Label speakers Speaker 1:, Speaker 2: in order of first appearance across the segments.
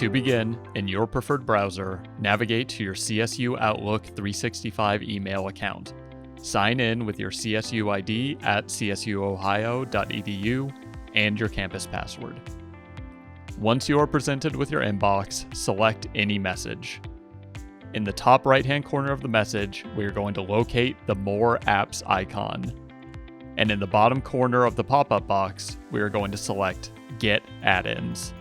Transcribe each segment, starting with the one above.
Speaker 1: To begin, in your preferred browser, navigate to your CSU Outlook 365 email account. Sign in with your CSU ID at csuohio.edu and your campus password. Once you are presented with your inbox, select any message. In the top right-hand corner of the message, we are going to locate the More Apps icon. And in the bottom corner of the pop-up box, we are going to select Get Add-ins.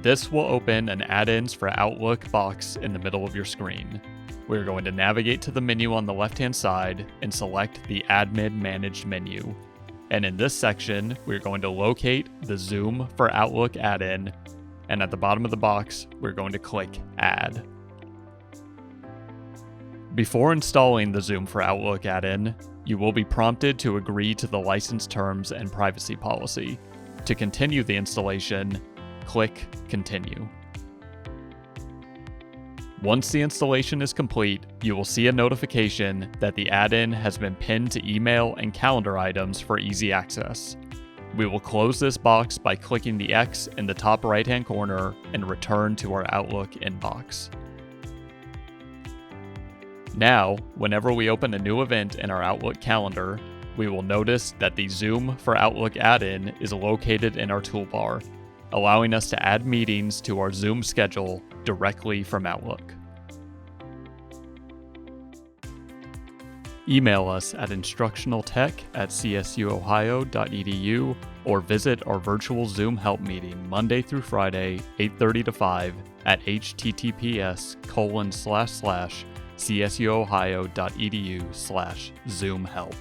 Speaker 1: This will open an Add-ins for Outlook box in the middle of your screen. We're going to navigate to the menu on the left-hand side and select the Admin Managed menu. And in this section, we're going to locate the Zoom for Outlook add-in, and at the bottom of the box, we're going to click Add. Before installing the Zoom for Outlook add-in, you will be prompted to agree to the license terms and privacy policy. To continue the installation, click Continue. Once the installation is complete, you will see a notification that the add-in has been pinned to email and calendar items for easy access. We will close this box by clicking the X in the top right-hand corner and return to our Outlook inbox. Now, whenever we open a new event in our Outlook calendar, we will notice that the Zoom for Outlook add-in is located in our toolbar, allowing us to add meetings to our Zoom schedule directly from Outlook. Email us at instructionaltech@csuohio.edu or visit our virtual Zoom help meeting Monday through Friday, 8:30 to 5 at https://csuohio.edu/Zoom help.